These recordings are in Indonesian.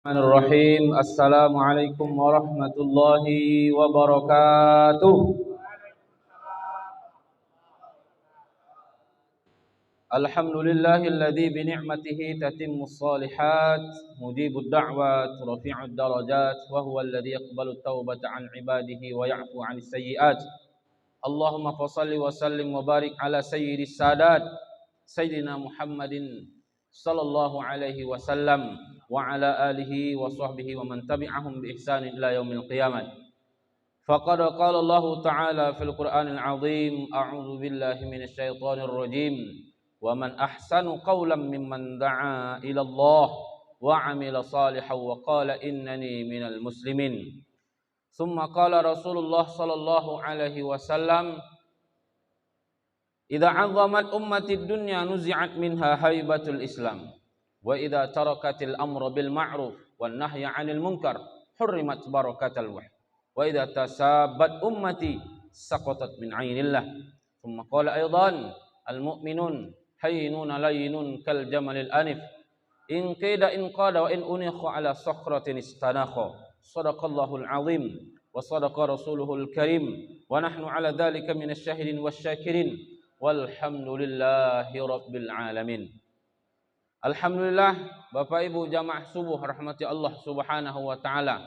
Bismillahirrahmanirrahim. Assalamualaikum warahmatullahi wabarakatuh. Alhamdulillahilladzi bi ni'matihi tatimmus shalihat, mujibud da'wat, rafi'ud darajat, wa huwal ladzi yaqbalu at-taubata 'an 'ibadihi wa ya'fu 'anis sayyi'at. Allahumma fashalli wa sallim wa barik ala sayyidis sadat sayyidina Muhammadin sallallahu alaihi wasallam wa ala alihi wa sahbihi wa man tabi'ahum bi ihsanin ila yaumil qiyamah. Faqad qala Allah ta'ala fil Qur'anil 'azim, a'udzu billahi minasy syaithanir rajim. Wa man ahsanu qawlan mimman da'a ila Allah wa 'amila salihan wa qala innani minal muslimin. Tsumma qala Rasulullah sallallahu alaihi wasallam, idza 'azzamat ummatid dunya nuzi'at minha haibatul Islam. Wa idza tarakatil amra bil ma'ruf wan nahya 'anil munkar hurrimat barakatul wahyi. Wa idza tasabbat ummati saqatat min 'ainillah. Tsumma qala aidan al mu'minun hayyinun layyinun kal jamalil anif. In qida in qada wa in unikha ala sakhratin istanakha. Shadaqallahul 'azim wa shadaqa rasuluhul karim wa nahnu 'ala dzalika minasy syahidin wasyakirin. Walhamdulillahi rabbil alamin. Alhamdulillah, Bapak Ibu jamaah subuh rahmati Allah Subhanahu wa taala.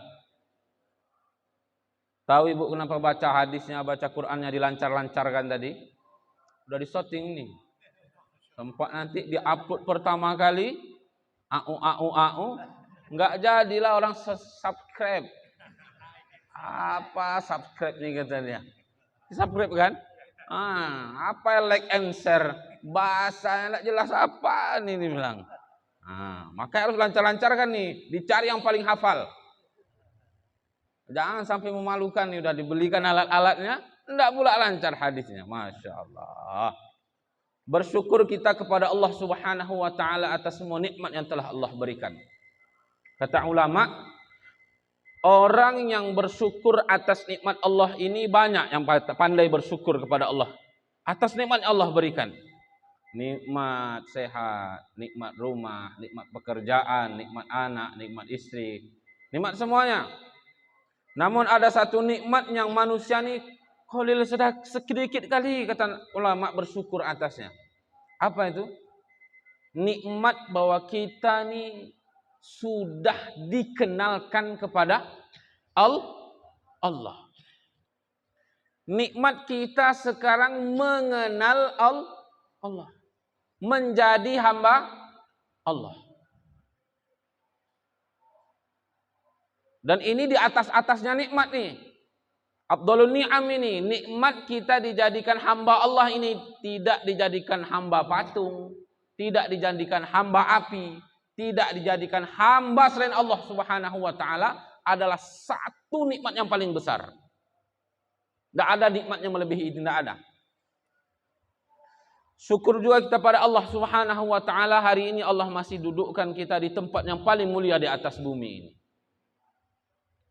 Tahu Ibu kenapa baca hadisnya, baca Qur'annya dilancar-lancarkan tadi? Udah di-shooting nih. Sempat nanti di-upload pertama kali, enggak jadilah orang subscribe. Apa subscribe nih katanya? Subscribe kan? Apa like and share? Bahasanya enggak jelas apa nih dibilang. Maka harus lancar-lancarkan nih, dicari yang paling hafal. Jangan sampai memalukan nih, udah dibelikan alat-alatnya, enggak pula lancar hadisnya. Masya Allah. Bersyukur kita kepada Allah Subhanahu wa taala atas semua nikmat yang telah Allah berikan. Kata ulama, orang yang bersyukur atas nikmat Allah ini banyak yang pandai bersyukur kepada Allah atas nikmat yang Allah berikan. Nikmat sehat, nikmat rumah, nikmat pekerjaan, nikmat anak, nikmat istri, nikmat semuanya. Namun ada satu nikmat yang manusia ini qalil sedikit kali kata ulama bersyukur atasnya. Apa itu? Nikmat bahwa kita nih sudah dikenalkan kepada Allah. Nikmat kita sekarang mengenal Allah. Menjadi hamba Allah. Dan ini di atas-atasnya nikmat nih. Afdhalun ni'am ini, nikmat kita dijadikan hamba Allah ini, tidak dijadikan hamba patung, tidak dijadikan hamba api, tidak dijadikan hamba selain Allah Subhanahu wa taala, adalah satu nikmat yang paling besar. Tidak ada nikmat yang melebihi itu, tidak ada. Syukur juga kita pada Allah Subhanahu wa taala, hari ini Allah masih dudukkan kita di tempat yang paling mulia di atas bumi ini.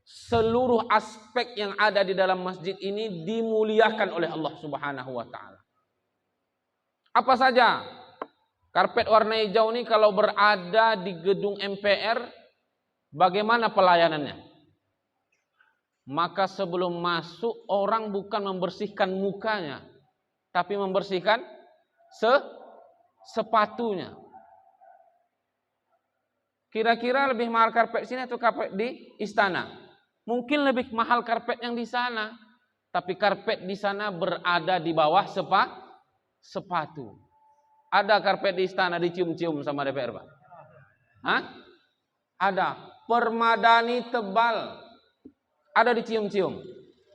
Seluruh aspek yang ada di dalam masjid ini dimuliakan oleh Allah Subhanahu wa taala. Apa saja? Karpet warna hijau ini kalau berada di gedung MPR, bagaimana pelayanannya? Maka sebelum masuk, orang bukan membersihkan mukanya, tapi membersihkan sepatunya. Kira-kira lebih mahal karpet sini atau karpet di istana? Mungkin lebih mahal karpet yang di sana, tapi karpet di sana berada di bawah sepatu. Ada karpet di istana dicium-cium sama DPR, Pak? Ada. Permadani tebal. Ada dicium-cium?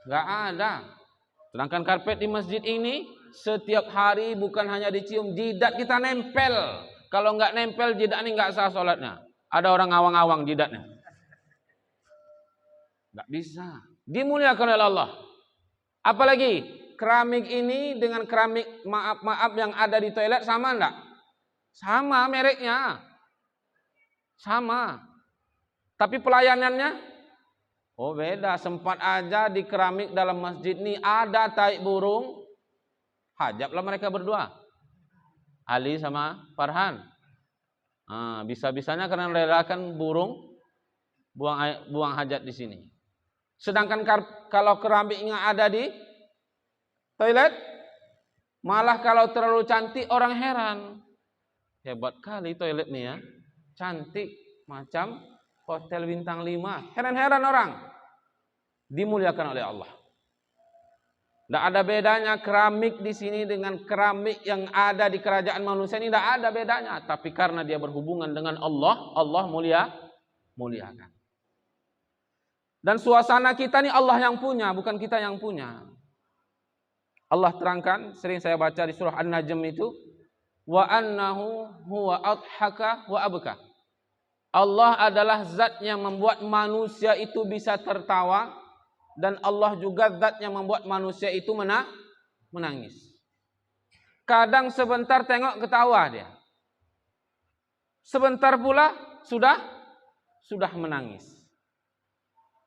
Enggak ada. Sedangkan karpet di masjid ini setiap hari bukan hanya dicium, jidat kita nempel. Kalau enggak nempel jidat ini enggak sah salatnya. Ada orang ngawang-ngawang jidatnya. Enggak bisa. Dimuliakan oleh Allah. Apalagi keramik ini dengan keramik maaf yang ada di toilet sama enggak? Sama mereknya. Sama. Tapi pelayanannya beda. Sempat aja di keramik dalam masjid ini ada tai burung. Hajablah mereka berdua. Ali sama Farhan. Bisa-bisanya karena merelakan burung buang hajat di sini. Sedangkan kalau keramiknya ada di toilet, malah kalau terlalu cantik orang heran. Hebat kali toilet nih ya. Cantik macam hotel bintang 5. Heran-heran orang. Dimuliakan oleh Allah. Tidak ada bedanya keramik di sini dengan keramik yang ada di kerajaan manusia ini, tidak ada bedanya. Tapi karena dia berhubungan dengan Allah, Allah muliakan. Dan suasana kita ini Allah yang punya, bukan kita yang punya. Allah terangkan, sering saya baca di surah An-Najm itu, wa annahu huwa adhaka wa abka. Allah adalah zat yang membuat manusia itu bisa tertawa, dan Allah juga zat yang membuat manusia itu menangis. Kadang sebentar tengok ketawa dia. Sebentar pula sudah menangis.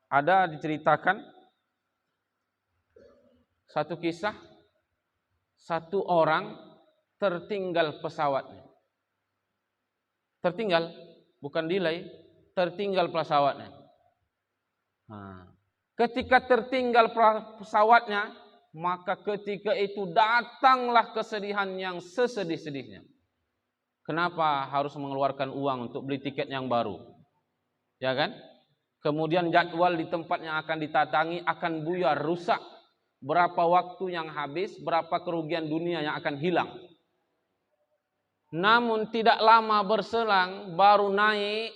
Ada diceritakan satu kisah, satu orang tertinggal pesawatnya. Tertinggal, bukan delay, tertinggal pesawatnya. Ketika tertinggal pesawatnya, maka ketika itu datanglah kesedihan yang sesedih-sedihnya. Kenapa harus mengeluarkan uang untuk beli tiket yang baru? Ya kan? Kemudian jadwal di tempat yang akan ditatangi akan buyar, rusak. Berapa waktu yang habis, berapa kerugian dunia yang akan hilang. Namun tidak lama berselang, baru naik,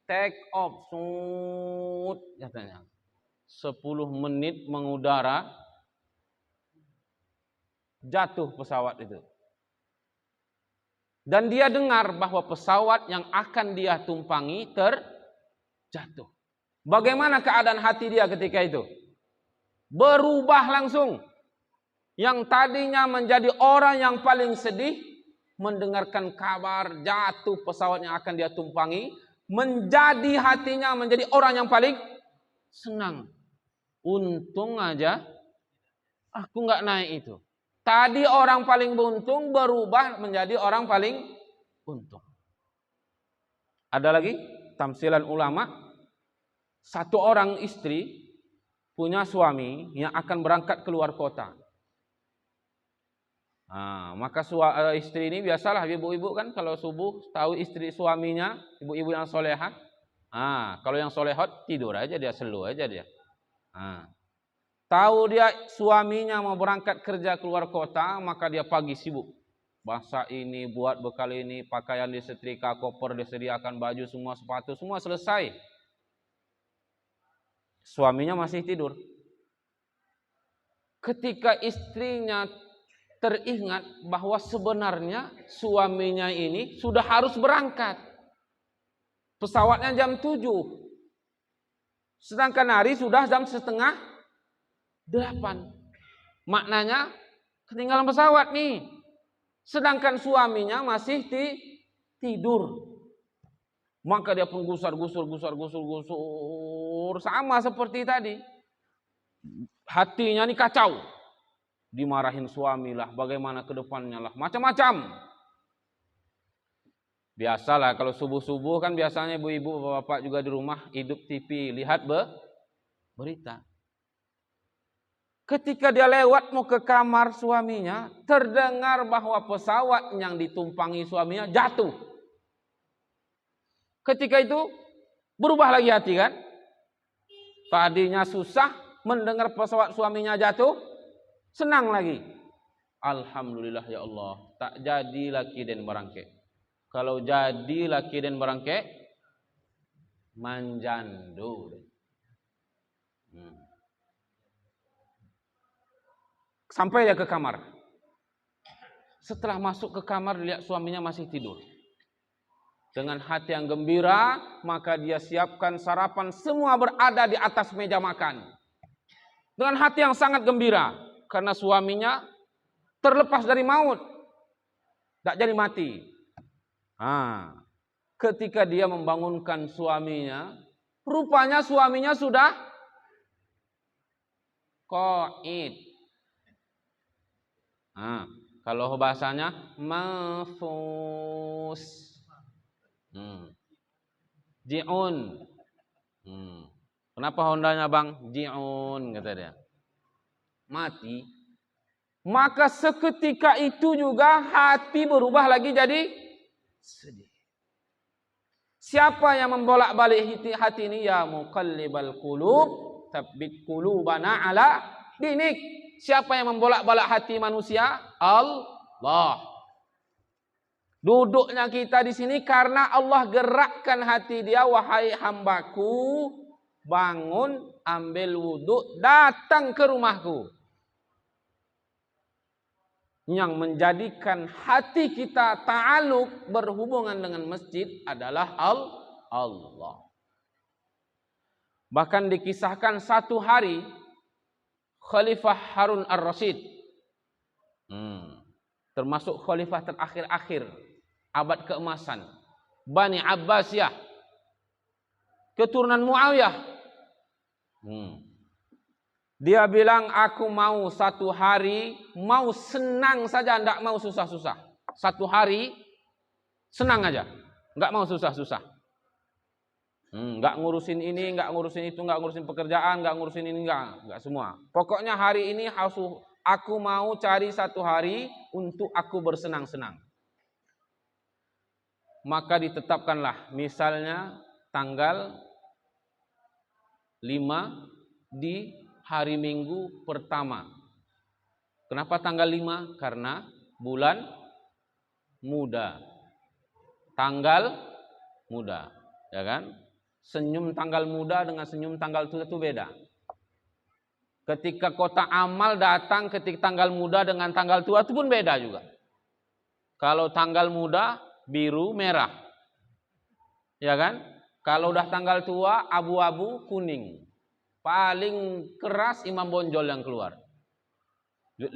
take off, katanya. 10 menit mengudara, jatuh pesawat itu. Dan dia dengar bahwa pesawat yang akan dia tumpangi terjatuh. Bagaimana keadaan hati dia ketika itu? Berubah langsung. Yang tadinya menjadi orang yang paling sedih, mendengarkan kabar jatuh pesawat yang akan dia tumpangi, menjadi hatinya menjadi orang yang paling senang. Untung aja aku nggak naik itu. Tadi orang paling beruntung berubah menjadi orang paling untung. Ada lagi tamsilan ulama. Satu orang istri punya suami yang akan berangkat keluar kota. Maka istri ini biasalah ibu-ibu kan kalau subuh tahu istri suaminya, ibu-ibu yang solehah. Kalau yang solehot tidur aja dia, selu aja dia. Tahu dia suaminya mau berangkat kerja keluar kota, maka dia pagi sibuk. Masak ini, buat bekal ini, pakaian disetrika, koper disediakan, baju semua, sepatu semua selesai. Suaminya masih tidur. Ketika istrinya teringat bahwa sebenarnya suaminya ini sudah harus berangkat. Pesawatnya jam 7. Sedangkan hari sudah jam 7:30. Maknanya ketinggalan pesawat nih. Sedangkan suaminya masih tidur. Maka dia pun gusar sama seperti tadi. Hatinya nih kacau. Dimarahin suami lah, bagaimana ke depannya lah, macam-macam. Biasalah kalau subuh-subuh kan biasanya ibu-ibu, bapak juga di rumah hidup TV, lihat berita. Ketika dia lewat mau ke kamar suaminya, terdengar bahwa pesawat yang ditumpangi suaminya jatuh. Ketika itu berubah lagi hati kan? Tadinya susah mendengar pesawat suaminya jatuh, senang lagi. Alhamdulillah ya Allah, tak jadi laki dan berangke. Kalau jadi laki dan berangke, manjando. Sampai dia ke kamar. Setelah masuk ke kamar, lihat suaminya masih tidur. Dengan hati yang gembira, maka dia siapkan sarapan, semua berada di atas meja makan. Dengan hati yang sangat gembira, karena suaminya terlepas dari maut. Tak jadi mati. Ketika dia membangunkan suaminya, rupanya suaminya sudah qaid. Kalau bahasanya mafus. Ji'un. Kenapa Hondanya bang? Ji'un, kata dia. Mati. Maka seketika itu juga hati berubah lagi jadi sedih. Siapa yang membolak-balik hati ini? Ya muqallibal qulub, tsabbit qulubana ala dinik. Siapa yang membolak-balik hati manusia? Allah. Duduknya kita di sini karena Allah gerakkan hati dia. Wahai hambaku, bangun, ambil wudhu, datang ke rumahku. Yang menjadikan hati kita ta'aluk berhubungan dengan masjid adalah Allah. Bahkan dikisahkan satu hari Khalifah Harun ar-Rasyid, termasuk khalifah terakhir-akhir abad keemasan Bani Abbasiyah, keturunan Muawiyah. Dia bilang, aku mau satu hari, mau senang saja, tidak mau susah-susah. Satu hari, senang aja. Enggak mau susah-susah. Enggak ngurusin ini, enggak ngurusin itu, enggak ngurusin pekerjaan, enggak ngurusin ini, enggak semua. Pokoknya hari ini aku mau cari satu hari untuk aku bersenang-senang. Maka ditetapkanlah, misalnya tanggal 5 di hari Minggu pertama. Kenapa tanggal 5? Karena bulan muda. Tanggal muda, ya kan? Senyum tanggal muda dengan senyum tanggal tua itu beda. Ketika kota amal datang ketika tanggal muda dengan tanggal tua itu pun beda juga. Kalau tanggal muda biru merah, ya kan? Kalau udah tanggal tua abu-abu kuning. Paling keras Imam Bonjol yang keluar 5.000.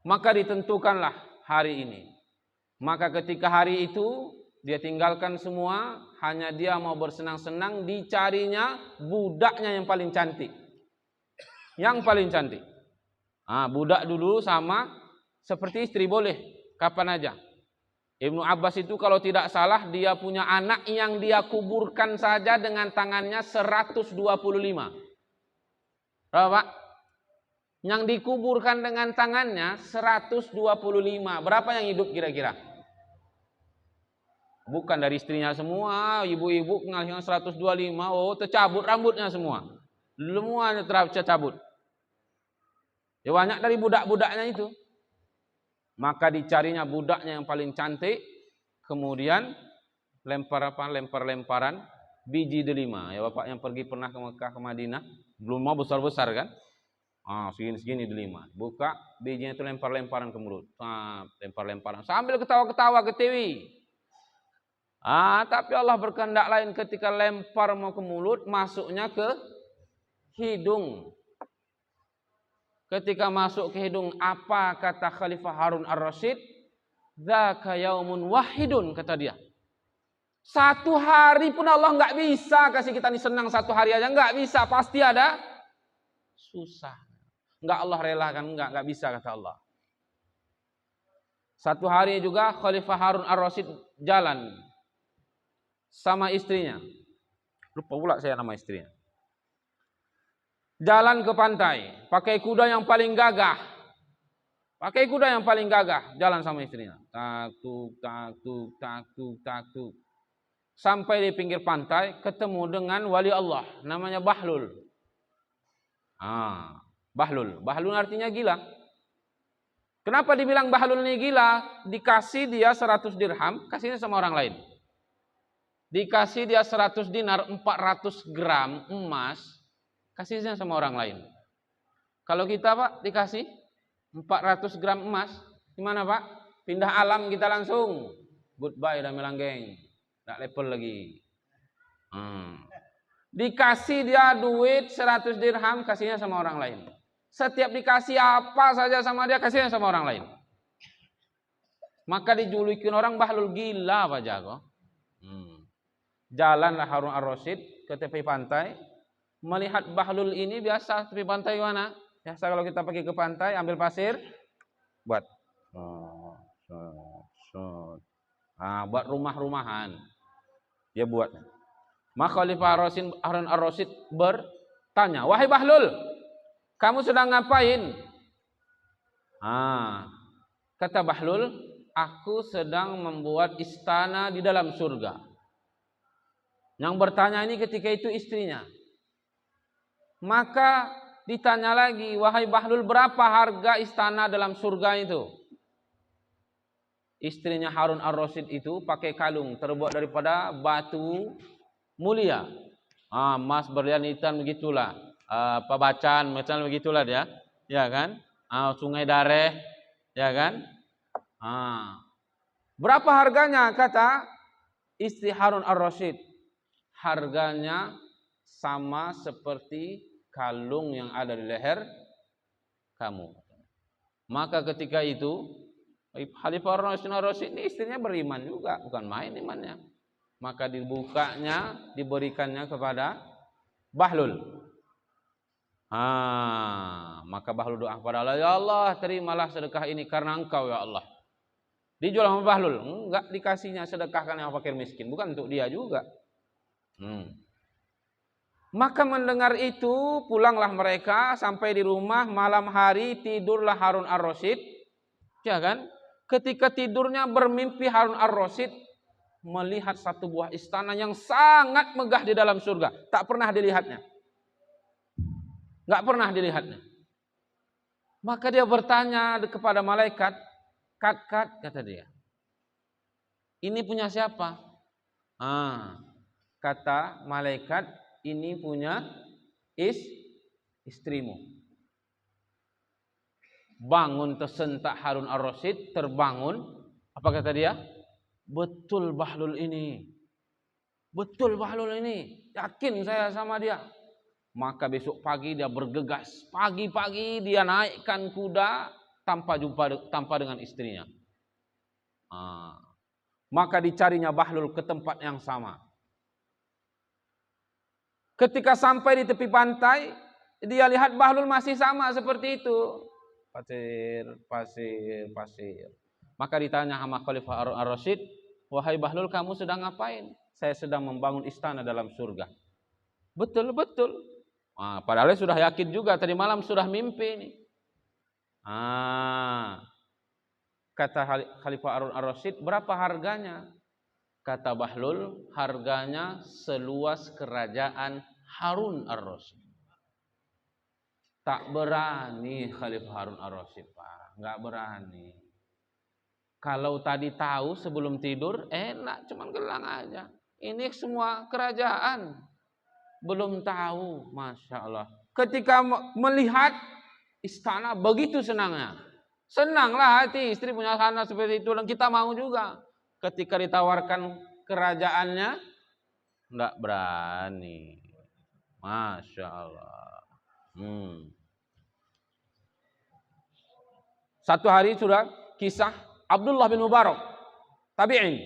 Maka ditentukanlah hari ini. Maka ketika hari itu dia tinggalkan semua, hanya dia mau bersenang-senang, dicarinya budaknya yang paling cantik. Yang paling cantik. Budak dulu sama seperti istri boleh kapan aja. Ibnu Abbas itu kalau tidak salah dia punya anak yang dia kuburkan saja dengan tangannya 125. Berapa Pak? Yang dikuburkan dengan tangannya 125. Berapa yang hidup kira-kira? Bukan dari istrinya semua, ibu-ibu ngasih 125, tercabut rambutnya semua. Semuanya tercabut. Ya banyak dari budak-budaknya itu. Maka dicarinya budaknya yang paling cantik, kemudian lempar-lemparan biji delima. Ya Bapak yang pergi pernah ke Mekah ke Madinah, belum mau besar-besar kan? Segini delima. Buka bijinya itu lempar-lemparan ke mulut. Lempar-lemparan sambil ketawa-ketawa ke TV. Tapi Allah berkehendak lain, ketika lempar mau ke mulut, masuknya ke hidung. Ketika masuk ke hidung, apa kata Khalifah Harun ar-Rasyid? Dzaka yaumun wahidun, kata dia. Satu hari pun Allah enggak bisa kasih kita ini senang satu hari aja, enggak bisa, pasti ada susah. Enggak Allah relakan, enggak bisa kata Allah. Satu hari juga Khalifah Harun ar-Rasyid jalan sama istrinya. Lupa pula saya nama istrinya. Jalan ke pantai, pakai kuda yang paling gagah. Jalan sama istrinya. Tak-tuk. Sampai di pinggir pantai, ketemu dengan wali Allah, namanya Bahlul. Bahlul artinya gila. Kenapa dibilang Bahlul ini gila? Dikasih dia 100 dirham, kasihnya sama orang lain. Dikasih dia 100 dinar, 400 gram emas, kasihnya sama orang lain. Kalau kita Pak dikasih 400 gram emas, gimana Pak? Pindah alam kita langsung. Goodbye dah melanggeng. Tak level lagi. Dikasih dia duit 100 dirham, kasihnya sama orang lain. Setiap dikasih apa saja sama dia, kasihnya sama orang lain. Maka dijulukin orang Bahlul gila Pak Jago. Jalanlah Harun ar-Rasyid ke tepi pantai. Melihat Bahlul ini biasa tepi pantai mana? Biasa kalau kita pergi ke pantai ambil pasir, buat buat rumah-rumahan. Dia buat. Maka Khalifah Harun ar-Rasyid bertanya, wahai Bahlul, kamu sedang ngapain? Kata Bahlul, aku sedang membuat istana di dalam surga. Yang bertanya ini ketika itu istrinya. Maka ditanya lagi, wahai Bahlul, berapa harga istana dalam surga itu? Istrinya Harun ar-Rasyid itu pakai kalung terbuat daripada batu mulia. Emas, berlian, hitam begitulah. Pabacan, macam begitulah dia. Ya kan? Sungai Dareh, ya kan? Berapa harganya? Kata istri Harun ar-Rasyid. Harganya sama seperti kalung yang ada di leher kamu. Maka ketika itu Khalifah Harun ar-Rasyid ini istrinya beriman juga, bukan main imannya. Maka diberikannya kepada Bahlul. Maka Bahlul doa kepada Allah, ya Allah, terimalah sedekah ini karena Engkau ya Allah. Dijual sama Bahlul, enggak dikasihnya, sedekahkan yang fakir miskin, bukan untuk dia juga. Maka mendengar itu pulanglah mereka, sampai di rumah malam hari tidurlah Harun ar-Rasyid, ya kan? Ketika tidurnya bermimpi Harun ar-Rasyid melihat satu buah istana yang sangat megah di dalam surga, tak pernah dilihatnya. Enggak pernah dilihatnya. Maka dia bertanya kepada malaikat, kat, kata dia, ini punya siapa? Kata malaikat, ini punya istrimu. Bangun tersentak Harun ar-Rasyid, terbangun. Apa kata dia? Betul Bahlul ini. Betul Bahlul ini. Yakin saya sama dia. Maka besok pagi dia bergegas. Pagi-pagi dia naikkan kuda tanpa dengan istrinya. Maka dicarinya Bahlul ke tempat yang sama. Ketika sampai di tepi pantai, dia lihat Bahlul masih sama seperti itu. Pasir. Maka ditanya sama Khalifah Harun ar-Rasyid, wahai Bahlul, kamu sedang ngapain? Saya sedang membangun istana dalam surga. Betul. Padahal sudah yakin juga, tadi malam sudah mimpi ini. Kata Khalifah Harun ar-Rasyid, berapa harganya? Kata Bahlul, harganya seluas kerajaan Harun ar-Rasyid. Tak berani Khalifah Harun ar-Rasyid, Pak. Enggak berani. Kalau tadi tahu sebelum tidur, enak, cuman gelang aja. Ini semua kerajaan. Belum tahu, Masya Allah. Ketika melihat istana, begitu senangnya. Senanglah hati, istri punya anak seperti itu, dan kita mau juga. Ketika ditawarkan kerajaannya, enggak berani. Masya Allah. Satu hari sudah kisah Abdullah bin Mubarak, tabi'in.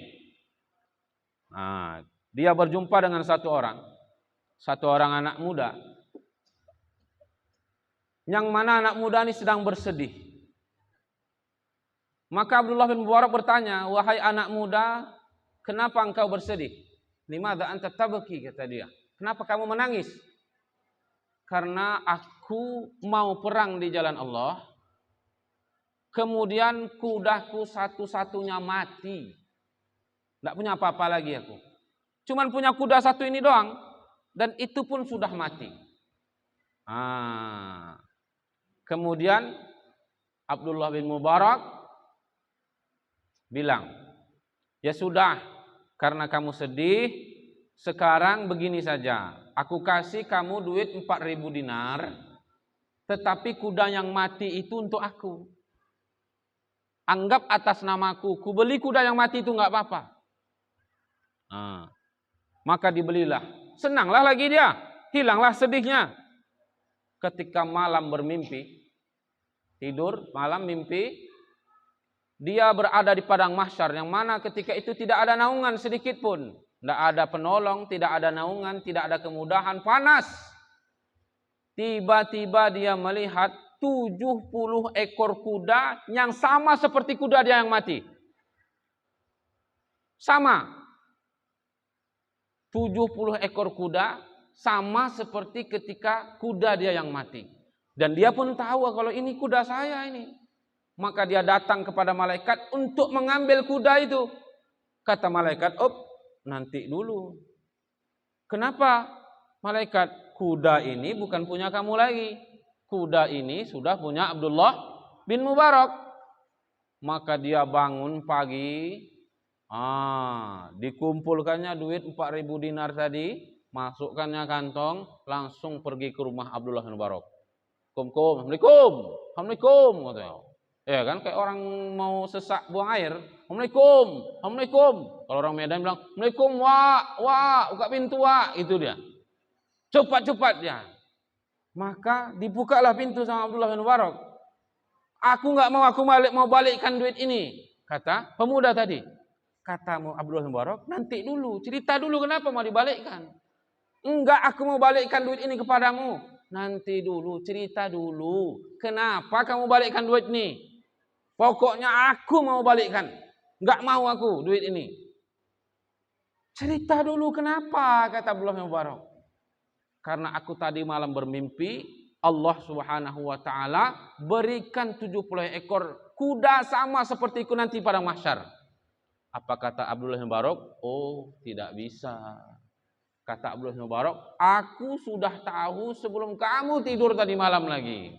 Dia berjumpa dengan satu orang anak muda, yang mana anak muda ini sedang bersedih. Maka Abdullah bin Mubarak bertanya, wahai anak muda, kenapa engkau bersedih? Limadza anta tabki, kata dia. Kenapa kamu menangis? Karena aku mau perang di jalan Allah. Kemudian kudaku satu-satunya mati. Tidak punya apa-apa lagi aku. Cuman punya kuda satu ini doang. Dan itu pun sudah mati. Kemudian Abdullah bin Mubarak bilang, ya sudah, karena kamu sedih, sekarang begini saja. Aku kasih kamu duit 4.000 dinar. Tetapi kuda yang mati itu untuk aku. Anggap atas namaku, ku beli kuda yang mati itu enggak apa-apa. Maka dibelilah. Senanglah lagi dia, hilanglah sedihnya. Ketika malam bermimpi, tidur malam mimpi, dia berada di padang mahsyar, yang mana ketika itu tidak ada naungan sedikit pun, tidak ada penolong, tidak ada naungan, tidak ada kemudahan, panas. Tiba-tiba dia melihat 70 ekor kuda yang sama seperti kuda dia yang mati. Sama. 70 ekor kuda sama seperti ketika kuda dia yang mati. Dan dia pun tahu kalau ini kuda saya ini. Maka dia datang kepada malaikat untuk mengambil kuda itu. Kata malaikat, nanti dulu. Kenapa? Malaikat, kuda ini bukan punya kamu lagi. Kuda ini sudah punya Abdullah bin Mubarak. Maka dia bangun pagi. Dikumpulkannya duit 4.000 dinar tadi. Masukkannya kantong. Langsung pergi ke rumah Abdullah bin Mubarak. Assalamualaikum. Assalamualaikum. Ya kan, kayak orang mau sesak buang air. Assalamualaikum. Assalamualaikum. Kalau orang Medan bilang, Assalamualaikum, wak, buka pintu, wak. Itu dia. Cepat-cepat dia. Maka dibukalah pintu sama Abdullah bin Mubarak. Aku mau balikkan duit ini. Kata pemuda tadi. Kata Abdullah bin Mubarak, nanti dulu. Cerita dulu kenapa mau dibalikkan. Enggak, aku mau balikkan duit ini kepadamu. Nanti dulu, cerita dulu. Kenapa kamu balikkan duit ini? Pokoknya aku mau balikkan. Enggak mau aku duit ini. Cerita dulu kenapa, kata Abdullah bin Mubarak. Karena aku tadi malam bermimpi, Allah Subhanahu wa taala berikan 70 ekor kuda sama sepertiku nanti pada mahsyar. Apa kata Abdullah bin Mubarak? Tidak bisa. Kata Abdullah bin Mubarak, aku sudah tahu sebelum kamu tidur tadi malam lagi.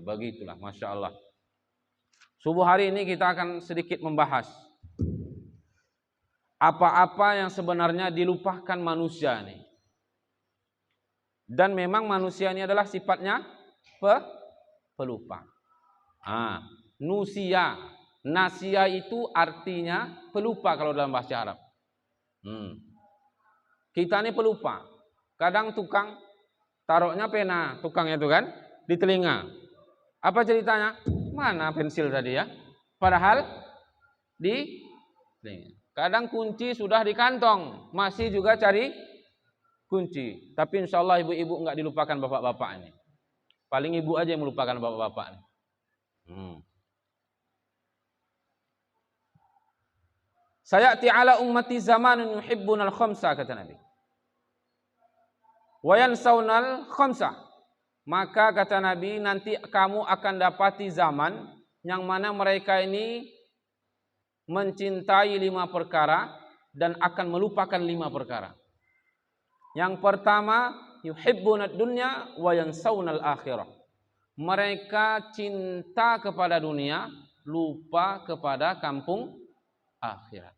Begitulah, Masya Allah. Subuh hari ini kita akan sedikit membahas apa-apa yang sebenarnya dilupakan manusia nih. Dan memang manusia ini adalah sifatnya pelupa. Nasia itu artinya pelupa kalau dalam bahasa Arab. Kita ini pelupa. Kadang tukang taruhnya pena, tukangnya itu kan di telinga. Apa ceritanya? Mana pensil tadi ya? Padahal di telinga. Kadang kunci sudah di kantong, masih juga cari kunci. Tapi insya Allah ibu-ibu enggak dilupakan bapak-bapak ini. Paling ibu aja yang melupakan bapak-bapak ini. Sayati ala ummati zamanun yuhibbunal khamsa, kata Nabi. Wa yansawnal khamsa. Maka kata Nabi, nanti kamu akan dapati zaman yang mana mereka ini mencintai 5 perkara dan akan melupakan 5 perkara. Yang pertama, yuhibbunad dunya wa yansawnal akhirah. Mereka cinta kepada dunia, lupa kepada kampung akhirat.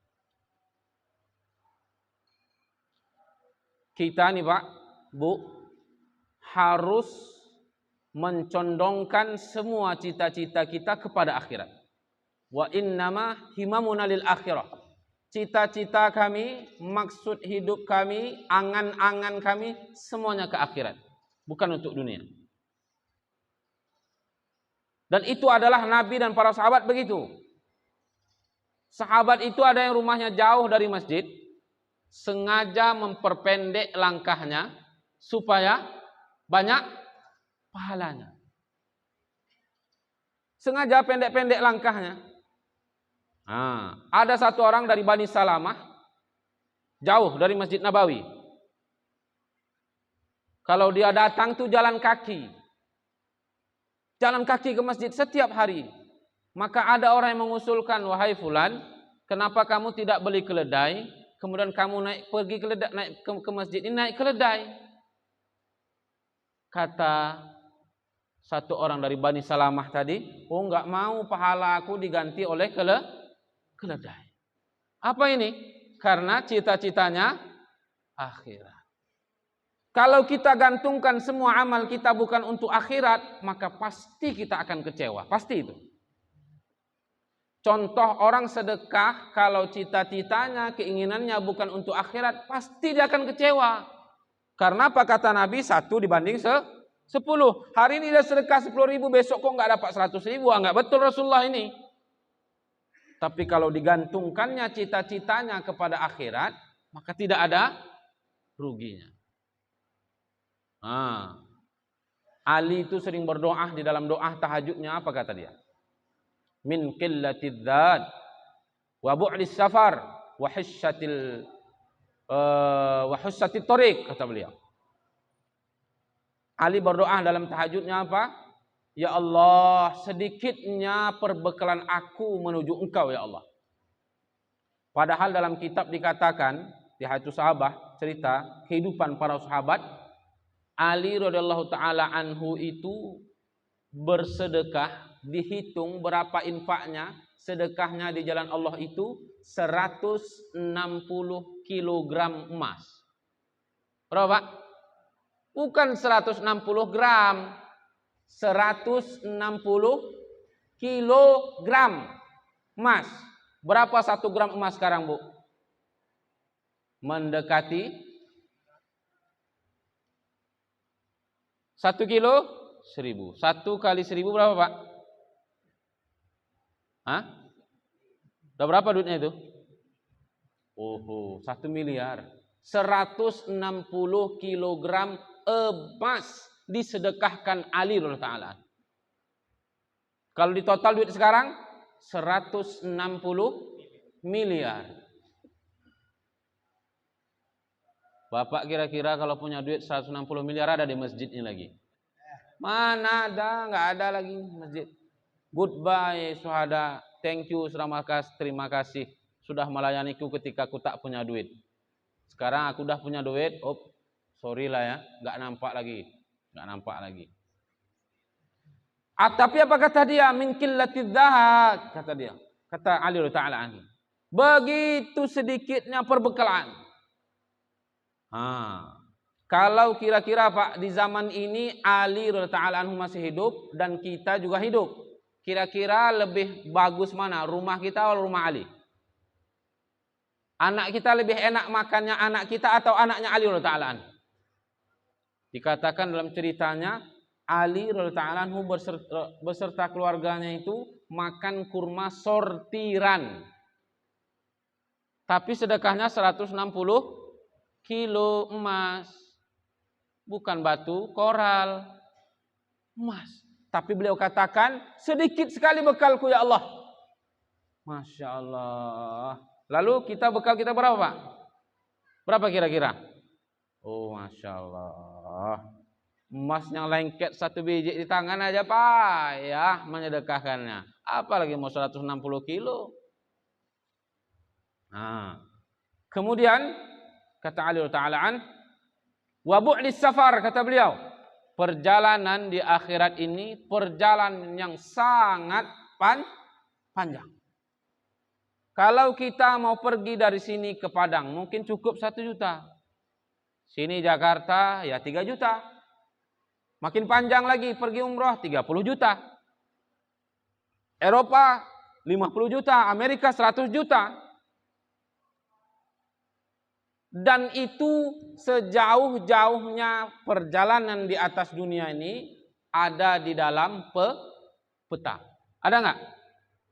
Kita nih Pak, Bu, harus mencondongkan semua cita-cita kita kepada akhirat. Wa innama himamuna lil akhirah. Cita-cita kami, maksud hidup kami, angan-angan kami semuanya ke akhirat, bukan untuk dunia. Dan itu adalah Nabi dan para sahabat begitu. Sahabat itu ada yang rumahnya jauh dari masjid, sengaja memperpendek langkahnya supaya banyak pahalanya. Sengaja pendek-pendek langkahnya. Ada satu orang dari Bani Salamah, jauh dari Masjid Nabawi. Kalau dia datang tuh jalan kaki. Jalan kaki ke masjid setiap hari. Maka ada orang yang mengusulkan, wahai fulan, kenapa kamu tidak beli keledai, kemudian kamu pergi ke masjid ini naik keledai. Kata satu orang dari Bani Salamah tadi, enggak mau pahala aku diganti oleh keledai. Apa ini? Karena cita-citanya akhirat. Kalau kita gantungkan semua amal kita bukan untuk akhirat, maka pasti kita akan kecewa. Pasti itu. Contoh orang sedekah, kalau cita-citanya, keinginannya bukan untuk akhirat, pasti dia akan kecewa. Karena apa kata Nabi? 1 dibanding 10. Hari ini dia sedekah 10.000, besok kok nggak dapat 100.000? Nggak betul Rasulullah ini. Tapi kalau digantungkannya cita-citanya kepada akhirat, maka tidak ada ruginya. Ali itu sering berdoa di dalam doa tahajudnya, apa kata dia? Min qillatidz dzat wa bu'dis safar wa hussatit thariq, kata beliau. Ali berdoa dalam tahajudnya apa? Ya Allah, sedikitnya perbekalan aku menuju Engkau ya Allah. Padahal dalam kitab dikatakan, di Hayatus Sahabah, cerita kehidupan para sahabat, Ali radhiyallahu taala anhu itu bersedekah, dihitung berapa infaknya, sedekahnya di jalan Allah itu 160 kilogram emas. Berapa? Bukan 160 gram, 160 kilogram emas. Berapa 1 gram emas sekarang, Bu? Mendekati 1 kilo 1000. 1 kali 1000 berapa, Pak? Hah? Udah berapa duitnya itu? 1 miliar. 160 kilogram emas disedekahkan Ali radhiyallahu ta'ala. Kalau di total duit sekarang 160 miliar. Bapak kira-kira kalau punya duit 160 miliar ada di masjidnya lagi? Mana ada, nggak ada lagi masjid. Goodbye syuhada, thank you, terima kasih sudah melayaniku ketika aku tak punya duit. Sekarang aku udah punya duit, sorry lah ya, nggak nampak lagi. Tapi apa kata dia? Min qillatidz zahad, kata dia. Kata Ali radhiyallahu ta'ala anhu. Begitu sedikitnya perbekalan. Kalau kira-kira Pak di zaman ini Ali radhiyallahu ta'ala anhu masih hidup dan kita juga hidup, kira-kira lebih bagus mana? Rumah kita atau rumah Ali? Anak kita lebih enak makannya anak kita atau anaknya Ali radhiyallahu ta'ala anhu? Dikatakan dalam ceritanya Ali radhiyallahu ta'ala anhu beserta keluarganya itu makan kurma sortiran. Tapi sedekahnya 160 kilo emas. Bukan batu koral, emas. Tapi beliau katakan, sedikit sekali bekalku ya Allah. Masya Allah. Lalu bekal kita berapa, Pak? Berapa kira-kira? Masya Allah. Emas yang lengket 1 biji di tangan aja payah menyedekahkannya. Apalagi mau 160 kilo. Kemudian kata Ali ta'ala an, wa bu'lis safar, kata beliau, perjalanan di akhirat ini perjalanan yang sangat panjang. Kalau kita mau pergi dari sini ke Padang mungkin cukup 1 juta. Sini Jakarta ya 3 juta. Makin panjang lagi pergi umroh 30 juta. Eropa 50 juta, Amerika 100 juta. Dan itu sejauh-jauhnya perjalanan di atas dunia ini ada di dalam peta. Ada nggak?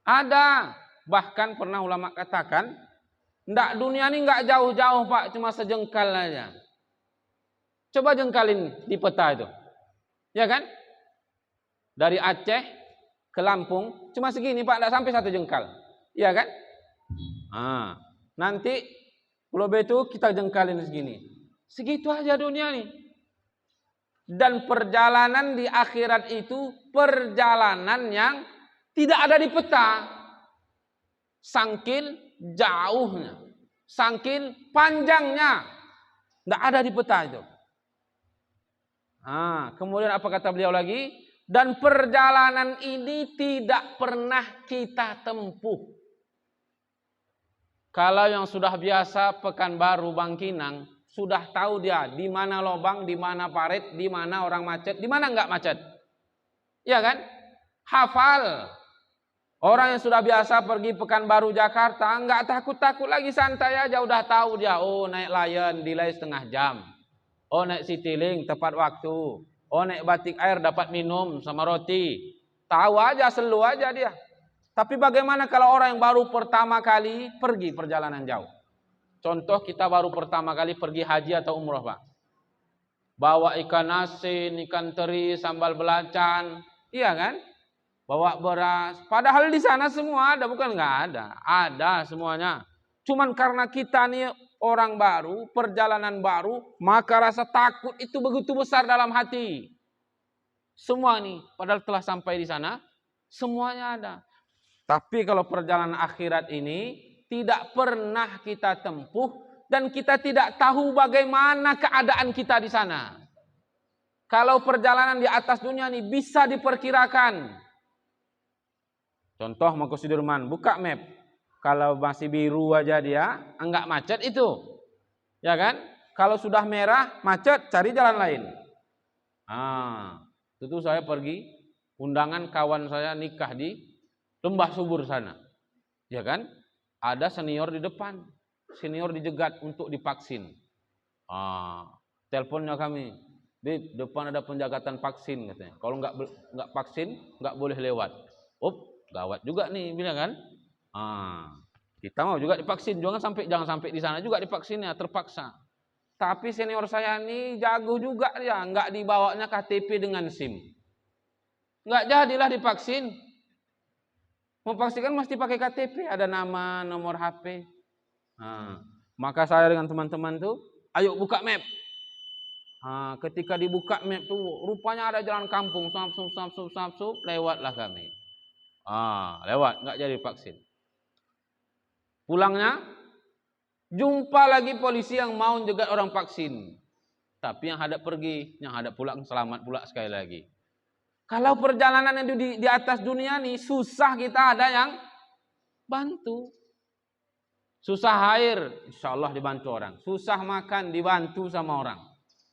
Ada. Bahkan pernah ulama katakan, dunia ini nggak jauh-jauh Pak, cuma sejengkal aja. Coba jengkalin di peta itu. Ya kan? Dari Aceh ke Lampung cuma segini Pak, enggak sampai 1 jengkal. Ya kan? Nanti Pulau B itu kita jengkalin segini. Segitu aja dunia nih. Dan perjalanan di akhirat itu perjalanan yang tidak ada di peta. Sangkil jauhnya, sangkil panjangnya, tidak ada di peta itu. Kemudian apa kata beliau lagi? Dan perjalanan ini tidak pernah kita tempuh. Kalau yang sudah biasa Pekanbaru, Bangkinang, sudah tahu dia di mana lobang, di mana parit, di mana orang macet, di mana enggak macet. Iya kan? Hafal. Orang yang sudah biasa pergi Pekanbaru, Jakarta, enggak takut-takut lagi, santai aja, udah tahu dia. Naik Lion delay 1/2 jam. Naik Citylink tepat waktu. Naik Batik Air dapat minum sama roti. Tahu aja, selu aja dia. Tapi bagaimana kalau orang yang baru pertama kali pergi perjalanan jauh? Contoh kita baru pertama kali pergi haji atau umroh Pak. Bawa ikan asin, ikan teri, sambal belacan. Iya kan? Bawa beras. Padahal di sana semua ada, bukan nggak ada. Ada semuanya. Cuman karena kita nih orang baru, perjalanan baru, maka rasa takut itu begitu besar dalam hati. Semua nih, padahal telah sampai di sana, semuanya ada. Tapi kalau perjalanan akhirat ini tidak pernah kita tempuh dan kita tidak tahu bagaimana keadaan kita di sana. Kalau perjalanan di atas dunia ini bisa diperkirakan. Contoh mau ke Sudirman, buka map. Kalau masih biru aja dia, enggak macet itu. Ya kan? Kalau sudah merah, macet, cari jalan lain. Itu saya pergi, undangan kawan saya nikah di Lembah Subur sana. Ya kan? Ada senior di depan. Senior dijegat untuk divaksin. Teleponnya kami. Di depan ada penjagatan vaksin katanya. Kalau enggak vaksin, enggak boleh lewat. Gawat juga nih, bilang kan? Kita mau juga divaksin, jangan sampai di sana juga divaksinnya, terpaksa. Tapi senior saya ini jago juga dia, enggak dibawanya KTP dengan SIM. Enggak jadilah divaksin. Mau vaksin kan mesti pakai KTP, ada nama, nomor HP. Maka saya dengan teman-teman tuh, ayo buka map. Ketika dibuka map tuh, rupanya ada jalan kampung, lewatlah kami. Lewat, enggak jadi vaksin. Pulangnya, jumpa lagi polisi yang mau jegat orang vaksin. Tapi yang hadap pergi, yang hadap pulang selamat pula sekali lagi. Kalau perjalanan yang di atas dunia nih, susah kita ada yang bantu. Susah air, insya Allah dibantu orang. Susah makan, dibantu sama orang.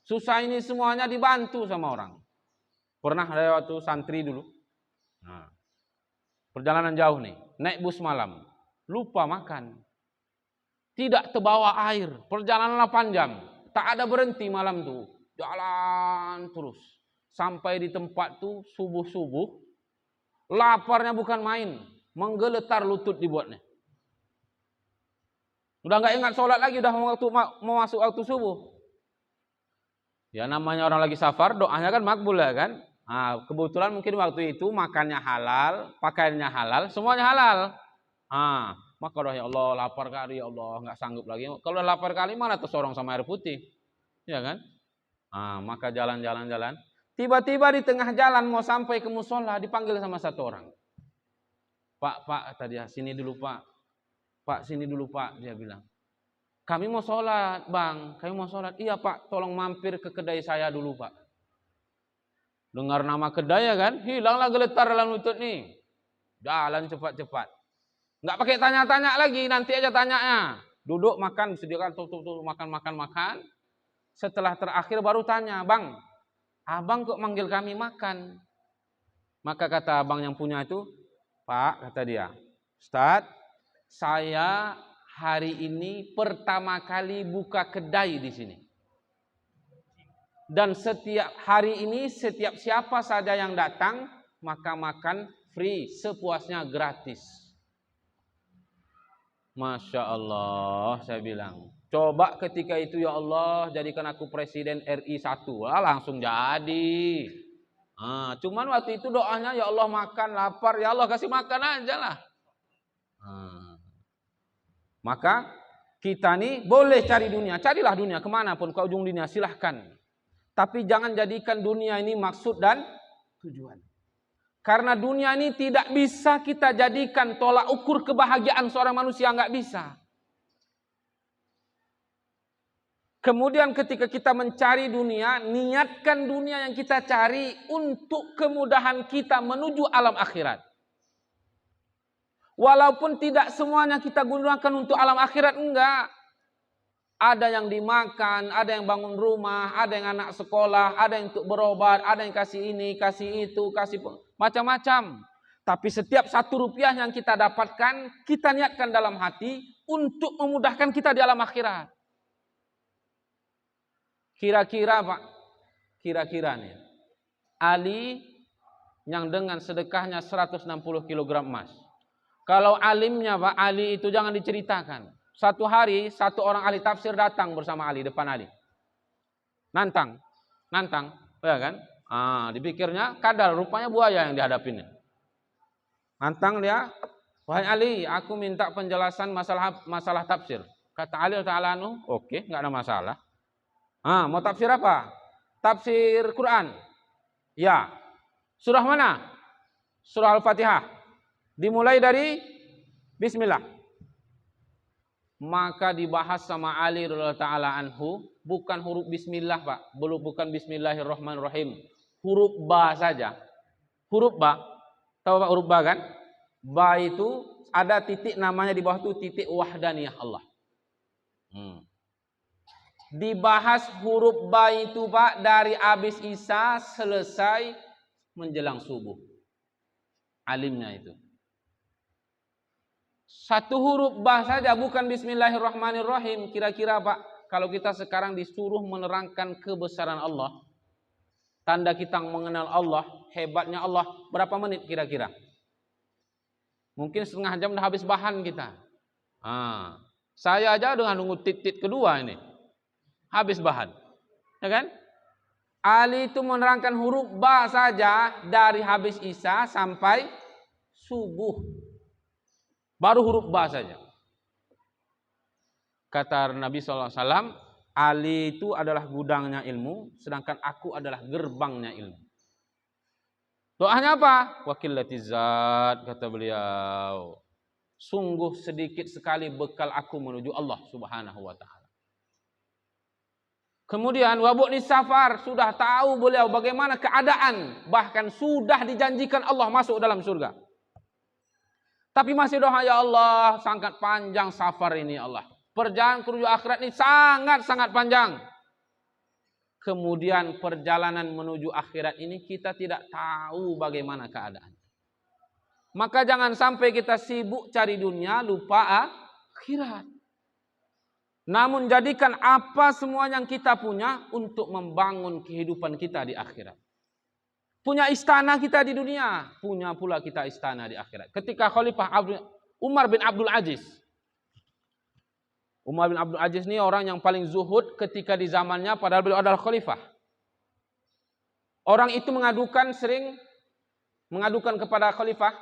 Susah ini semuanya dibantu sama orang. Pernah ada waktu santri dulu. Perjalanan jauh nih, naik bus malam. Lupa makan. Tidak terbawa air. Perjalanan 8 jam. Tak ada berhenti malam tuh. Jalan terus. Sampai di tempat tuh subuh-subuh. Laparnya bukan main. Menggeletar lutut dibuatnya. Udah gak ingat sholat lagi. Udah mau masuk waktu subuh. Ya namanya orang lagi safar. Doanya kan makbul ya kan. Kebetulan mungkin waktu itu makannya halal. Pakaiannya halal. Semuanya halal. Maka udah ya Allah lapar kali ya Allah nggak sanggup lagi. Kalau lapar kali mana tersorong sama air putih, ya kan? Maka jalan. Tiba-tiba di tengah jalan mau sampai ke musola dipanggil sama satu orang. Pak kata dia, sini dulu Pak. Pak sini dulu Pak, dia bilang. Kami mau sholat Bang, kami mau sholat. Iya Pak, tolong mampir ke kedai saya dulu Pak. Dengar nama kedai ya kan, hilanglah geletar dalam lutut nih. Jalan cepat-cepat. Nggak pakai tanya-tanya lagi, nanti aja tanyanya. Duduk makan, disediakan tuh makan. Setelah terakhir baru tanya, Bang, Abang kok manggil kami makan? Maka kata abang yang punya itu, Pak, kata dia, Ustadz, saya hari ini pertama kali buka kedai di sini. Dan setiap hari ini, setiap siapa saja yang datang, maka makan free, sepuasnya gratis. Masya Allah, saya bilang. Coba ketika itu ya Allah, jadikan aku presiden RI 1. Langsung jadi. Cuman waktu itu doanya, ya Allah makan, lapar, ya Allah kasih makan aja lah. Maka kita nih boleh cari dunia. Carilah dunia kemanapun, ke ujung dunia silahkan. Tapi jangan jadikan dunia ini maksud dan tujuan. Karena dunia ini tidak bisa kita jadikan tolak ukur kebahagiaan seorang manusia, nggak bisa. Kemudian ketika kita mencari dunia, niatkan dunia yang kita cari untuk kemudahan kita menuju alam akhirat. Walaupun tidak semuanya kita gunakan untuk alam akhirat, enggak. Ada yang dimakan, ada yang bangun rumah, ada yang anak sekolah, ada yang untuk berobat, ada yang kasih ini, kasih itu, kasih macam-macam. Tapi setiap 1 rupiah yang kita dapatkan, kita niatkan dalam hati untuk memudahkan kita di alam akhirat. Kira-kira Pak, kira-kira nih, Ali yang dengan sedekahnya 160 kg emas. Kalau alimnya Pak, Ali itu jangan diceritakan. Satu hari, satu orang ahli tafsir datang bersama Ali, depan Ali. Nantang, ya kan? Dipikirnya kadal, rupanya buaya yang dihadapinya. Nantang dia, Wahai Ali, aku minta penjelasan masalah tafsir. Kata Ali Ta'ala anhu, oke, nggak ada masalah. Mau tafsir apa? Tafsir Quran. Ya. Surah mana? Surah Al-Fatihah. Dimulai dari Bismillah. Maka dibahas sama Ali Ta'ala anhu, bukan huruf Bismillah, Pak. Bukan Bismillahirrahmanirrahim. Huruf Ba saja. Huruf Ba. Tahu Pak huruf Ba kan? Ba itu ada titik namanya di bawah itu titik wahdaniyah Allah. Dibahas huruf Ba itu Pak dari habis Isya selesai menjelang subuh. Alimnya itu. Satu huruf Ba saja bukan Bismillahirrahmanirrahim. Kira-kira Pak, kalau kita sekarang disuruh menerangkan kebesaran Allah, tanda kita mengenal Allah, hebatnya Allah, berapa menit kira-kira? Mungkin setengah jam udah habis bahan kita. Saya aja dengan nunggu titik kedua ini. Habis bahan. Ya kan? Ali itu menerangkan huruf Ba saja dari habis Isya sampai subuh. Baru huruf Ba saja. Kata Nabi SAW, Ali itu adalah gudangnya ilmu, sedangkan aku adalah gerbangnya ilmu. Doanya apa? Wakilatizat, kata beliau. Sungguh sedikit sekali bekal aku menuju Allah Subhanahu wa ta'ala. Kemudian wabukni safar, sudah tahu beliau bagaimana keadaan, bahkan sudah dijanjikan Allah masuk dalam surga. Tapi masih doa, ya Allah, sangat panjang safar ini Allah. Perjalanan menuju akhirat ini sangat-sangat panjang. Kemudian perjalanan menuju akhirat ini kita tidak tahu bagaimana keadaan. Maka jangan sampai kita sibuk cari dunia, lupa akhirat. Namun jadikan apa semua yang kita punya untuk membangun kehidupan kita di akhirat. Punya istana kita di dunia, punya pula kita istana di akhirat. Ketika Khalifah Umar bin Abdul Aziz. Umar bin Abdul Aziz ini orang yang paling zuhud ketika di zamannya, padahal beliau adalah khalifah. Orang itu sering mengadukan kepada khalifah.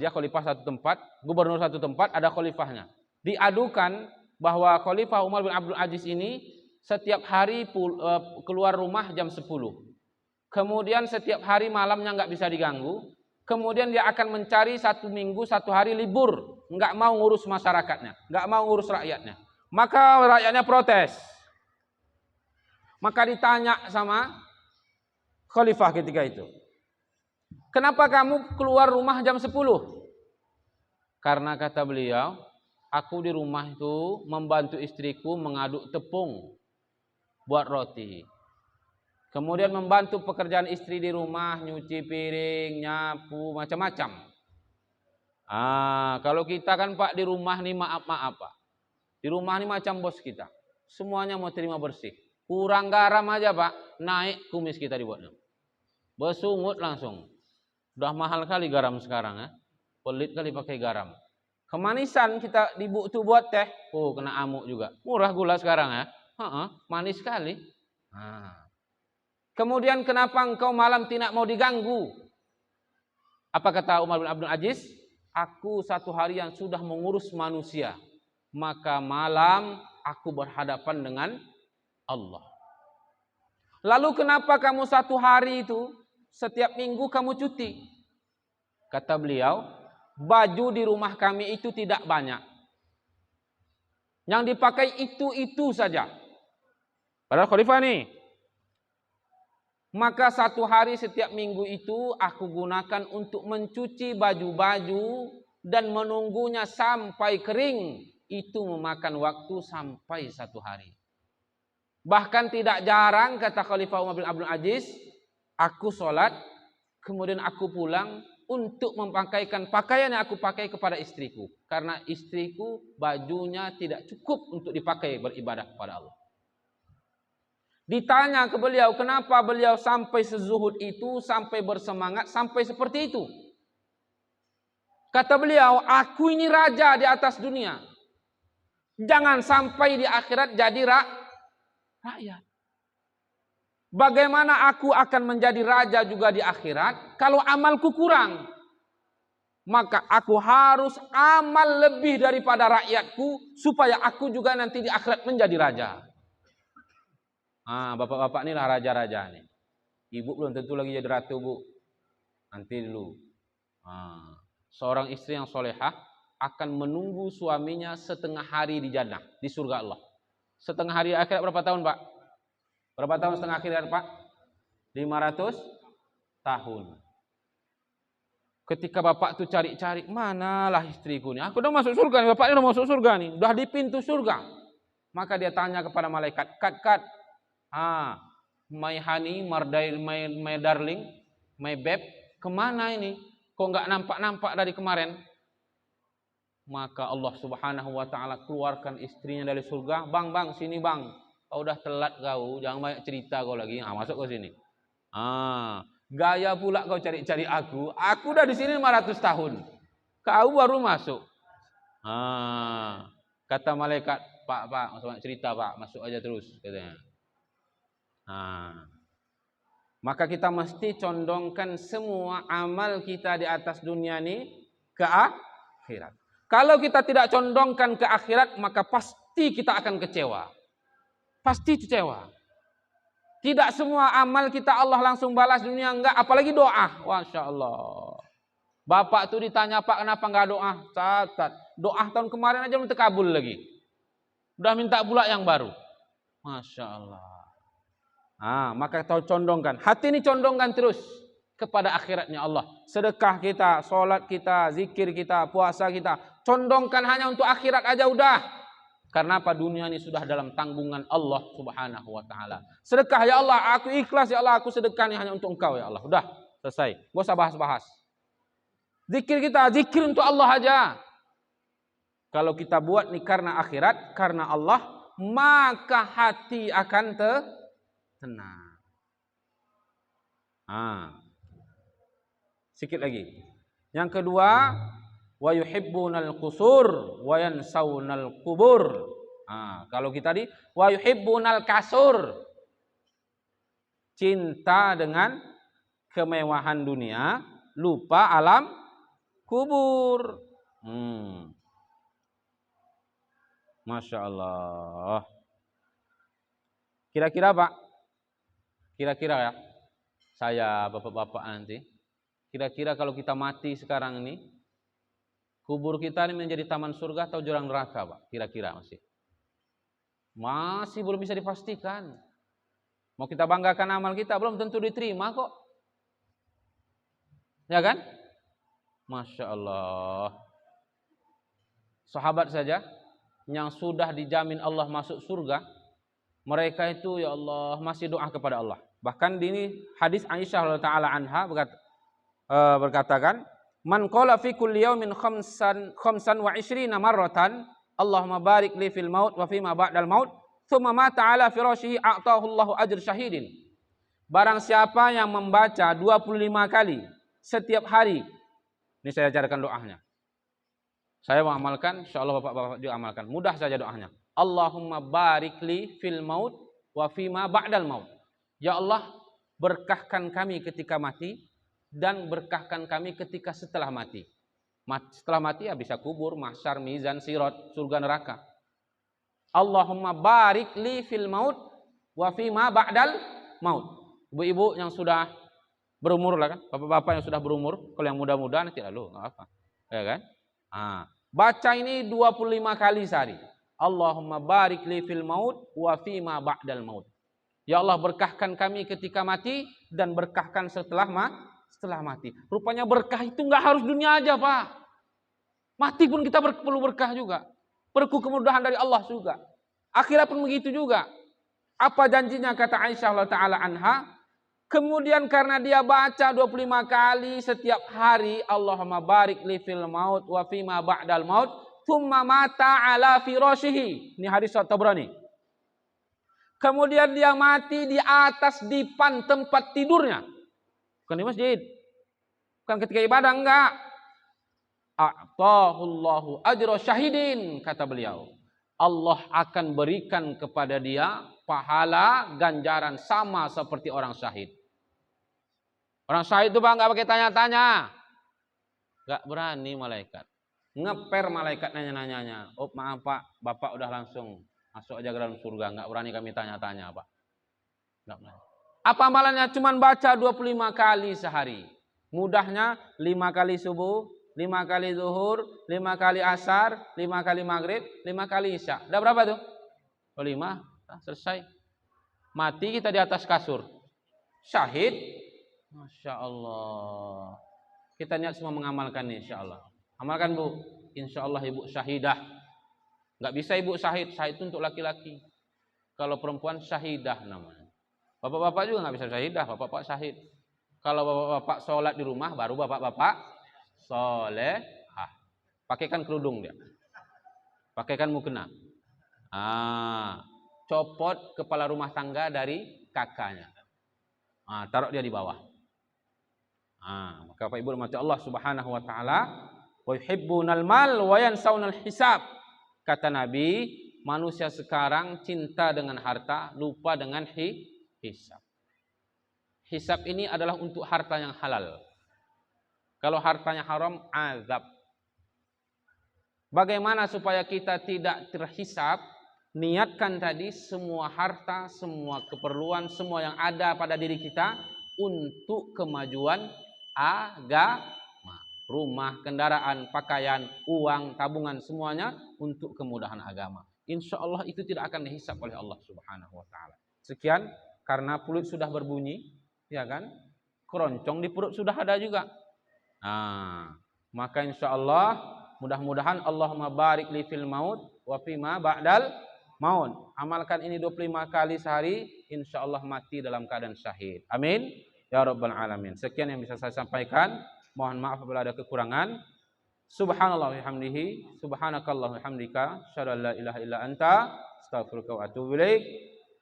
Dia khalifah satu tempat, gubernur satu tempat, ada khalifahnya. Diadukan bahwa Khalifah Umar bin Abdul Aziz ini setiap hari keluar rumah jam 10. Kemudian setiap hari malamnya nggak bisa diganggu. Kemudian dia akan mencari 1 minggu, 1 hari libur. Nggak mau ngurus masyarakatnya, nggak mau ngurus rakyatnya. Maka rakyatnya protes. Maka ditanya sama Khalifah ketika itu, kenapa kamu keluar rumah jam 10? Karena kata beliau, aku di rumah itu membantu istriku mengaduk tepung buat roti. Kemudian membantu pekerjaan istri di rumah, nyuci piring, nyapu, macam-macam. Kalau kita kan Pak di rumah nih maaf Pak. Di rumah nih macam bos kita. Semuanya mau terima bersih. Kurang garam aja Pak, naik kumis kita dibuatnya. Bersungut langsung. Udah mahal kali garam sekarang ya. Pelit kali pakai garam. Kemanisan kita buat teh, kena amuk juga. Murah gula sekarang ya. Manis sekali. Kemudian kenapa engkau malam tidak mau diganggu? Apa kata Umar bin Abdul Aziz? Aku 1 harian sudah mengurus manusia. Maka malam aku berhadapan dengan Allah. Lalu kenapa kamu 1 hari itu setiap minggu kamu cuti? Kata beliau, baju di rumah kami itu tidak banyak. Yang dipakai itu saja. Padahal khalifah nih. Maka 1 hari setiap minggu itu aku gunakan untuk mencuci baju-baju dan menunggunya sampai kering. Itu memakan waktu sampai 1 hari. Bahkan tidak jarang kata Khalifah Umar bin Abdul Aziz, aku sholat, kemudian aku pulang untuk memakaikan pakaian yang aku pakai kepada istriku. Karena istriku bajunya tidak cukup untuk dipakai beribadah kepada Allah. Ditanya ke beliau, kenapa beliau sampai sezuhud itu, sampai bersemangat, sampai seperti itu? Kata beliau, aku ini raja di atas dunia. Jangan sampai di akhirat jadi rakyat. Bagaimana aku akan menjadi raja juga di akhirat kalau amalku kurang? maka aku harus amal lebih daripada rakyatku supaya aku juga nanti di akhirat menjadi raja. Bapak-bapak inilah raja-raja nih. Ibu belum tentu lagi jadi ratu, Bu. Nanti dulu. Seorang istri yang solehah akan menunggu suaminya setengah hari di jannah, di surga Allah. Setengah hari akhirat berapa tahun, Pak? Berapa tahun setengah akhirat, Pak? 500 tahun. Ketika bapak tuh cari-cari, manalah istriku nih? Aku udah masuk surga nih, bapaknya udah masuk surga nih, udah di pintu surga. Maka dia tanya kepada malaikat, kat, my honey, my darling, my babe, kemana ini? Kok nggak nampak-nampak dari kemarin? Maka Allah Subhanahu wa ta'ala keluarkan istrinya dari surga. Bang, sini bang. Kau udah telat kau, jangan banyak cerita kau lagi. Masuk ke sini. Gaya pula kau cari-cari aku. Aku udah di sini 500 tahun. Kau baru masuk. Kata malaikat, Pak, banyak cerita Pak, masuk aja terus katanya. Maka kita mesti condongkan semua amal kita di atas dunia ini ke akhirat. Kalau kita tidak condongkan ke akhirat, maka pasti kita akan kecewa. Pasti kecewa. Tidak semua amal kita Allah langsung balas, dunia enggak, apalagi doa. Masya Allah. Bapak tuh ditanya, Pak, kenapa enggak doa? Catat. Doa tahun kemarin aja belum terkabul lagi. Udah minta pula yang baru. Masya Allah. Maka tahu condongkan. Hati ini condongkan terus kepada akhiratnya Allah. Sedekah kita, sholat kita, zikir kita, puasa kita, condongkan hanya untuk akhirat aja udah. Karena apa? Dunia ini sudah dalam tanggungan Allah Subhanahu wa ta'ala. Sedekah, ya Allah, aku ikhlas, ya Allah, aku sedekah hanya untuk Engkau, ya Allah. Udah, selesai. Gak usah bahas-bahas. Zikir kita, zikir untuk Allah aja. Kalau kita buat nih karena akhirat, karena Allah, maka hati akan tenang. Sikit lagi. Yang kedua, wa yuhibbunal qusur wa yansawnal qubur. Kalau kita di wa yuhibbunal kasur. Cinta dengan kemewahan dunia, lupa alam kubur. Masya Allah. Kira-kira Pak? Kira-kira ya? Saya, bapak-bapak nanti. Kira-kira kalau kita mati sekarang ini, kubur kita ini menjadi taman surga atau jurang neraka, Pak? Kira-kira masih belum bisa dipastikan. Mau kita banggakan amal kita, belum tentu diterima kok. Ya kan? Masya Allah. Sahabat saja yang sudah dijamin Allah masuk surga, mereka itu ya Allah masih doa kepada Allah. Bahkan di ini hadis Aisyah taala anha berkatakan, man qala fi kulli yawmin khamsan wa 20 marratan Allahumma barik li fil maut wa fi ma ba'dal maut thumma mata ala firashihi a'tahu Allahu ajr syahidin. Barang siapa yang membaca 25 kali setiap hari, ini saya ajarkan doanya. Saya mau amalkan, insyaallah bapak-bapak juga amalkan. Mudah saja doanya. Allahumma barik li fil maut wa fi ma ba'dal maut. Ya Allah, berkahkan kami ketika mati dan berkahkan kami ketika setelah mati. Setelah mati ya bisa kubur, mahsyar, mizan, sirat, surga neraka. Allahumma barik li fil maut wa fi ma ba'dal maut. Ibu-ibu yang sudah berumur lah kan, bapak-bapak yang sudah berumur, kalau yang muda-muda nanti lalu enggak apa. Ya kan? Baca ini 25 kali sehari. Allahumma barik li fil maut wa fi ma ba'dal maut. Ya Allah, berkahkan kami ketika mati dan berkahkan setelah mati. Rupanya berkah itu enggak harus dunia aja, Pak. Mati pun kita perlu berkah juga. Perlu kemudahan dari Allah juga. Akhirat pun begitu juga. Apa janjinya kata Aisyah taala anha? Kemudian karena dia baca 25 kali setiap hari, Allahumma barik li fil maut wa fi ma ba'dal maut, thumma mata ala firashihi. Ini hadis Tabrani. Kemudian dia mati di atas dipan tempat tidurnya. Bukan di masjid. Bukan ketika ibadah, enggak. A'tahullahu ajra syahidin, kata beliau. Allah akan berikan kepada dia pahala ganjaran sama seperti orang syahid. Orang syahid itu Pak enggak pakai tanya-tanya. Gak berani malaikat. Ngeper malaikat nanya-nanyanya. Oh maaf Pak, Bapak udah langsung masuk aja ke dalam surga. Gak berani kami tanya-tanya Pak. Gak berani. Apa amalannya? Cuman baca 25 kali sehari. Mudahnya 5 kali subuh, 5 kali zuhur, 5 kali asar, 5 kali maghrib, 5 kali isya. Udah berapa tuh? 5. Nah, selesai. Mati kita di atas kasur. Syahid. Masya Allah. Kita niat semua mengamalkan ini insya Allah. Amalkan Bu. Insya Allah ibu syahidah. Gak bisa ibu syahid. Syahid itu untuk laki-laki. Kalau perempuan syahidah namanya. Bapak-bapak juga gak bisa syahidah. Bapak-bapak syahid. Kalau bapak-bapak sholat di rumah, baru bapak-bapak solehah. Pakaikan kerudung dia. Pakaikan mukena. Copot kepala rumah tangga dari kakaknya. Taruh dia di bawah. Maka Bapak Ibu rahmati Allah Subhanahu wa taala, wa yuhibbunal mal wa yansaunal hisab. Kata Nabi, manusia sekarang cinta dengan harta, lupa dengan hisab. Hisab ini adalah untuk harta yang halal. Kalau hartanya haram, azab. Bagaimana supaya kita tidak terhisab? Niatkan tadi semua harta, semua keperluan, semua yang ada pada diri kita untuk kemajuan agama. Rumah, kendaraan, pakaian, uang, tabungan, semuanya untuk kemudahan agama. Insya Allah itu tidak akan dihisab oleh Allah Subhanahu wa taala. Sekian, karena perut sudah berbunyi, ya kan? Keroncong di perut sudah ada juga. Maka insya Allah mudah-mudahan Allahumma barik li fil maut wa fima ba'dal maut. Amalkan ini 25 kali sehari, insya Allah mati dalam keadaan syahid. Amin ya rabbal alamin. Sekian yang bisa saya sampaikan. Mohon maaf apabila ada kekurangan. Subhanallah wa bihamdihi, subhanakallah wa bihamdika, asyhadu an la ilaha illa anta, astaghfiruka wa atubu ilaik.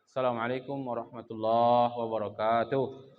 Assalamualaikum warahmatullahi wabarakatuh.